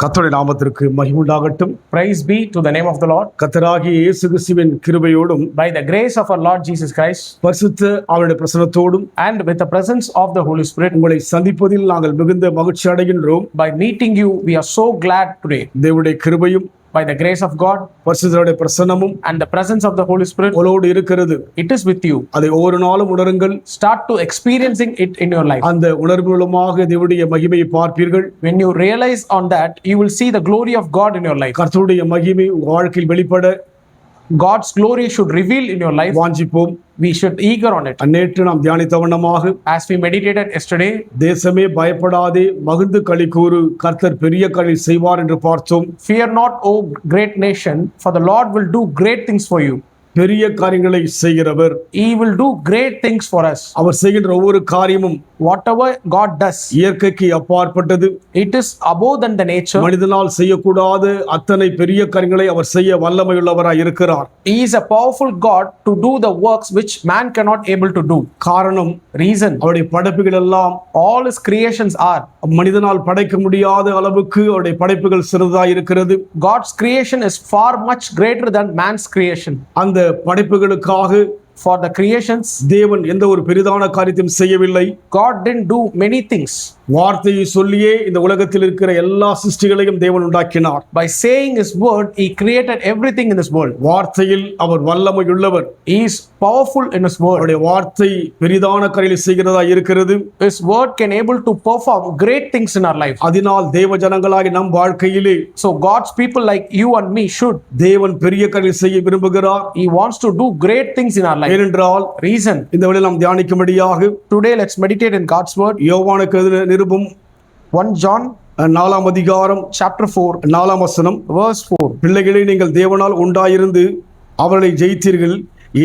கர்த்தருடைய நாமத்திற்கு மகிமை உண்டாகட்டும். Praise be to the name of the Lord. கர்த்தராகிய இயேசு கிறிஸ்துவின் கிருபையோடும் By the grace of our Lord Jesus Christ பரிசுத்த அவருடைய பிரசன்னத்தோடும் and with the presence of the Holy Spirit, உங்களை சந்திப்பதில் நாங்கள் மிகுந்த மகிழ்ச்சி அடைகின்றோம். by meeting you, we are so glad today. தேவனுடைய கிருபையும் By the grace of God பரிசுத்தருடைய பிரசன்னமும் and the presence of the Holy Spirit, உங்களோடு இருக்கிறது. it is with you. அதை ஒவ்வொரு நாளும் உணருங்கள். Start to experiencing it in your life. அந்த உணர்வு மூலமாக தேவனுடைய மகிமையை பார்ப்பீர்கள். When you realize on that, you will see the glory of God in your life. கர்த்தருடைய மகிமை உங்கள் வாழ்க்கையில் வெளிப்பட God's glory should reveal in your life. வாஞ்சிப்போம். We should eager on it. நேற்று நாம் தியானித்த வண்ணமாக As we meditated yesterday, தேசமே பயப்படாதே மகிழ்ந்து களி கூறு, கர்த்தர் பெரிய காரியங்களை செய்வார் என்று பார்த்தோம். fear not, O great nation, for the Lord will do great things for you. பெரிய காரியங்களை செய்கிறவர். He will do great things for us. அவர் செய்கின்ற ஒவ்வொரு காரியமும் Whatever God does, இயற்கைக்கு அப்பாற்பட்டது. it is above than the nature. மனிதனால் செய்யக்கூடாத அத்தனை பெரிய காரியங்களை அவர் செய்ய வல்லமையுள்ளவராய் இருக்கிறார். He is a powerful God to do the works which man cannot able to do. காரணம், Reason, அவருடைய படைப்புகள் எல்லாம் all his creations are. மனிதனால் படைக்க முடியாத அளவுக்கு அவருடைய படைப்புகள் சிறிதாய் இருக்கிறது. God's creation is far much greater than man's creation. அந்த படைப்புகளுக்காக For the creations, தேவன் எந்த ஒரு பெரிதான காரியத்தையும் செய்யவில்லை. God didn't do many things. வார்த்தையை சொல்லியே இந்த உலகத்தில் இருக்கிற எல்லா சிருஷ்டிகளையும் தேவன் உண்டாக்கினார். By saying his word, he created everything in this world. வார்த்தையில் அவர் வல்லமையுள்ளவர். He is powerful in his word. அவருடைய வார்த்தை பெரிதான காரியங்களை செய்கிறதா இருக்கிறது. His word can able to perform great things in our life. அதனால் தேவ ஜனங்களாகி நம் வாழ்க்கையிலே So God's people like you and me should. தேவன் பெரிய காரியங்களை செய்ய விரும்புகிறார். He wants to do great things in our life. ஏனென்றால் Reason, இந்த வேளையில் நாம் தியானிக்கும்படியாக today let's meditate in God's word. யோவானுக்கு எழுதின நிருபம் 1 John 4 அதிகாரம் chapter 4 4 வசனம். verse 4. பிள்ளைகளே, நீங்கள் தேவனால் உண்டாயிருந்து அவர்களை ஜெயித்தீர்கள்,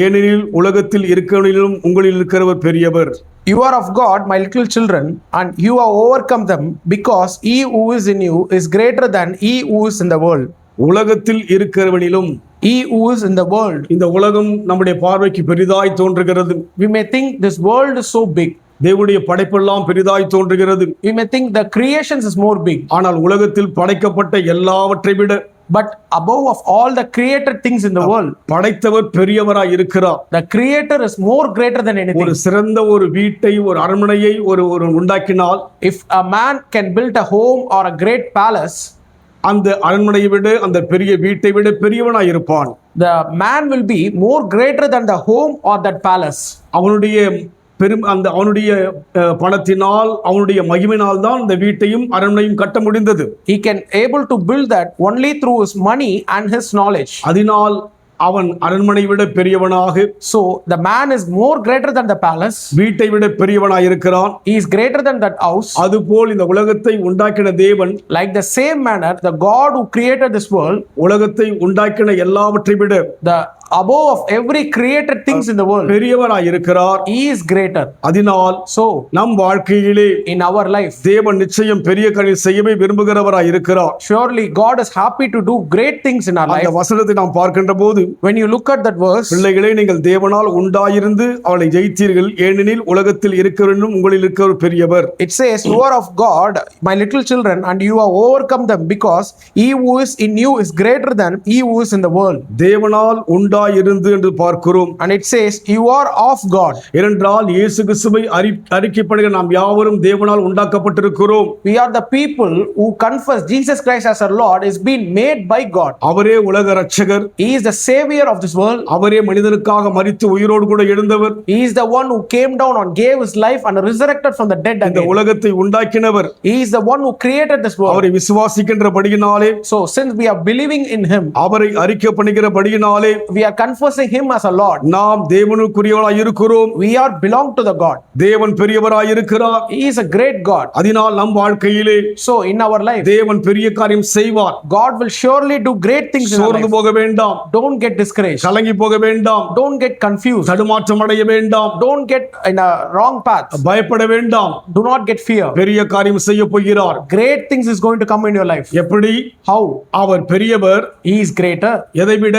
ஏனெனில் உலகத்தில் இருக்கிறவனிலும் உங்களில் இருக்கிறவர் பெரியவர். You are of God, my little children, and you have overcome them, because he who is in you is greater than he who is in the world. உலகத்தில் இருக்கிறவனிலும், He who is in the world. இந்த உலகம் நம்முடைய பார்வைக்கு பெரிதாய் தோன்றுகிறது. We may think this world is so big. தேவனுடைய படைப்பெல்லாம் பெரிதாய் தோன்றுகிறது. We may think the creations is more big. ஆனால் உலகத்தில் படைக்கப்பட்ட எல்லாவற்றை விட But above of all the created things in the world, படைத்தவர் பெரியவராய் இருக்கிறார். the creator is more greater than anything. ஒரு சிறந்த ஒரு வீட்டை, ஒரு அரண்மனையை ஒரு உண்டாக்கினால், If a man can build a home or a great palace, அந்த அரண்மனையை விட, அந்த பெரிய வீட்டை விட பெரியவனாய் இருப்பான். the man will be more greater than the home or that palace. அவனுடைய அவனுடைய பணத்தினால், அவனுடைய மகிமையினால் தான் இந்த வீட்டையும் அரண்மனையும் கட்ட முடிந்தது. He can able to build that only through his money and his knowledge. அதனால் அவன் அரண்மனை விட பெரியவனாக, So the man is more greater than the palace. வீட்டை விட பெரியவனாய் இருக்கிறான். He is greater than that house. அதுபோல் இந்த உலகத்தை உண்டாக்கின தேவன், Like the same manner, the God who created this world, உலகத்தை உண்டாக்கின எல்லாவற்றை விட the above of every created things in the world, பெரியவராய் இருக்கிறார். he is greater. அதனால் So நம் வாழ்க்கையிலே in our life, தேவன் நிச்சயம் பெரிய காரியம் செய்யவே விரும்புகிறவராய் இருக்கிறார். surely God is happy to do great things in our அந்த life. வசனத்தை நாம் பார்க்கின்ற போது, When you look at that verse, பிள்ளைகளே, நீங்கள் தேவனால் உண்டாயிருந்து அவளை ஜெயித்தீர்கள், ஏனெனில் உலகத்தில் இருக்கிறவனும் உங்களில் இருக்கிறவர் பெரியவர். it says, you are of God, my little children, and you have overcome them, because he who is in you is greater than he who is in the world. தேவனால் உண்டாயிருந்து என்று பார்க்கிறோம். And it says, you are of God. ஏனென்றால் இயேசு கிறிஸ்துவை அறிக்கைப்படுகிற நாம் யாவரும் தேவனால் உண்டாக்கப்பட்டிருக்கிறோம். We are the people who confess Jesus Christ as our Lord is being made by God. அவரே உலக இரட்சகர். He is the savior of this world. அவரே மனிதனுக்காக மரித்து உயிரோடு கூட எழுந்தவர். He is the one who came down and gave his life and resurrected from the dead இந்த again. உலகத்தை உண்டாக்கினவர். He is the one who created this world. அவரை விசுவாசிக்கின்றபடியினாலே, So since we are believing in him, அவரை அறிக்கை பண்ணுகிறபடியினாலே, we are confessing him as a Lord. நாம் தேவனுக்குரியவராய் இருக்கிறோம். We are belong to the God. தேவன் பெரியவராய் இருக்கிறார். He is a great God. அதனால் நம் வாழ்க்கையிலே So in our life, தேவன் பெரிய காரியம் செய்வார். God will surely do great things in our சோர்ந்து life. போக வேண்டாம். Don't get discouraged. கலங்கி போக வேண்டாம். Don't get confused. தடுமாற்றம் அடைய வேண்டாம். Don't get in a wrong path. பயப்பட வேண்டாம். Do not get fear. பெரிய காரியம் செய்ய போகிறார். Great things is going to come in your life. எப்படி? How? அவர் பெரியவர். He is greater. எதை விட?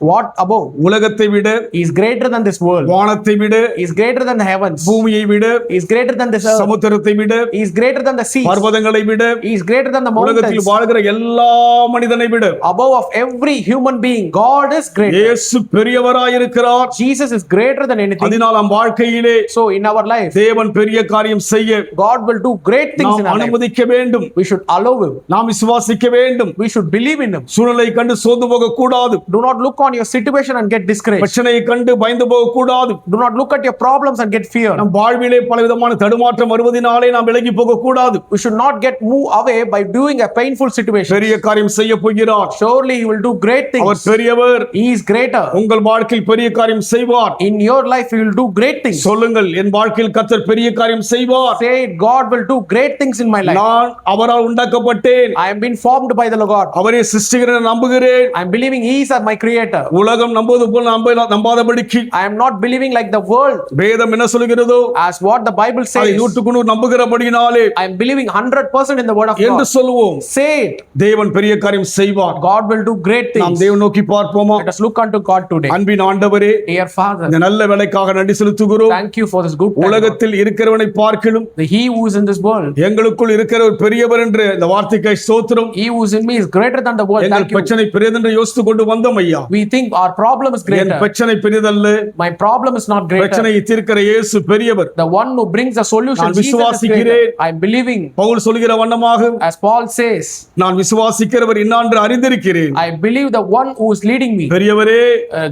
What above? உலகத்தை விட, He is greater than this world. வானத்தை விட, He is greater than the heavens. பூமியை விட, He is greater than this earth. சமுத்திரத்தை விட, He is greater than the seas. பர்வதங்களை விட, He is greater than the உலகத்தில் mountains. வாழ்கிற எல்லா மனிதனை விட Above of every human being, God is greater. இயேசு பெரியவராயிருக்கிறார். Jesus is greater than anything. அதனால் நம் வாழ்க்கையிலே So in our life, தேவன் பெரிய காரியம் செய்ய God will do great things in நாம் our life. அனுமதிக்க வேண்டும். We should allow Him. நாம் விசுவாசிக்க வேண்டும். We should believe in Him. சூழ்நிலை கண்டு சோர்ந்து போக கூடாது. Do not look on your situation and get discouraged. பிரச்சனையை கண்டு பயந்து போக கூடாது. Do not look at your problems and get fear. நம் வாழ்விலே பலவிதமான தடுமாற்றம் வருவதினாலே நாம் விலகி போக கூடாது. We should not get moved away by doing a painful situation. பெரிய காரியம் செய்ய போகிறார். Surely He will do great our things. பெரியவர். He is greater. உங்கள் வாழ்க்கையில் பெரிய காரியம் செய்வார். In your life He will do great things. சொல்லுங்கள், என் வாழ்க்கையில் கர்த்தர் பெரிய காரியம் செய்வார். Say it, God will do great things in my life. நான் அவரால் உண்டாக்கப்பட்டேன். I am being formed by the Lord. அவரே சிருஷ்டிகரை நம்புகிறேன். I am believing He is my creator. உலகம் நம்புவது போல் நம்பாதபடிக்கு I am not believing like the world. வேதம் என்ன சொல்கிறதோ As what the Bible அதை says, 100% நம்புகிறபடினாலே I am believing 100% in the word of என்று God. சொல்லுவோம். Say it. தேவன் பெரிய காரியம் செய்வார். God will do great நாம் things. தேவன் நோக்கி பார்ப்போமா? Let us look unto God today. அன்பின் ஆண்டவரே, Dear Father, இந்த நல்ல வேலைக்காக நன்றி செலுத்துகிறோம். thank you for this good time. உலகத்தில் இருக்கிறவனை பார்க்கிலும் The He who is in this world, எங்களுக்குள் இருக்கிறவர் பெரியவர் என்று இந்த வார்த்தைக்கு ஸ்தோத்திரம். He who is in me is greater than the world. எங்கள் Thank you. பிரச்சனை பெரியதென்று யோசித்து கொண்டு வந்தோம் ஐயா. We think our problem is N greater. பிரச்சனை பெரிதல்ல, My problem is not greater. பிரச்சனையை தீர்க்கிற இயேசு பெரியவர். The one who brings the solution, நான் Jesus is விசுவாசிக்கிறேன். greater. I am believing. Pavul சொல்கிற வண்ணமாக, As Paul says, நான் விசுவாசிக்கிறவர் இன்னான்று அறிந்திருக்கிறேன். I believe the one who is leading me, பெரியவரே,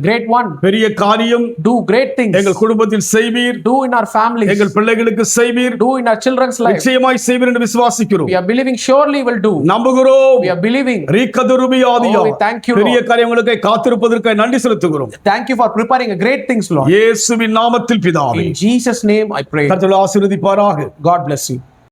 great one, பெரிய காரியம் do great things. எங்கள் குடும்பத்தில் செய்வீர், Do in our families. எங்கள் பிள்ளைகளுக்கு செய்வீர், Do in our children's life. நிச்சயமாய் செய்வீர் என்று விசுவாசிக்கிறோம். We are believing surely will do. நம்புகிறோம். We are believing. ரீகதுருபியாதியா. Oh, we thank you, பெரிய Lord. காரியங்களுக்கு காத்திருப்பதற்கு நன்றி செலுத்துகிறோம். Thank you for preparing a great things, Lord. இயேசுவின் நாமத்தில் பிதாவே. In Jesus' name I pray. கர்த்தர் ஆசீர்வதிப்பாராக. God bless you.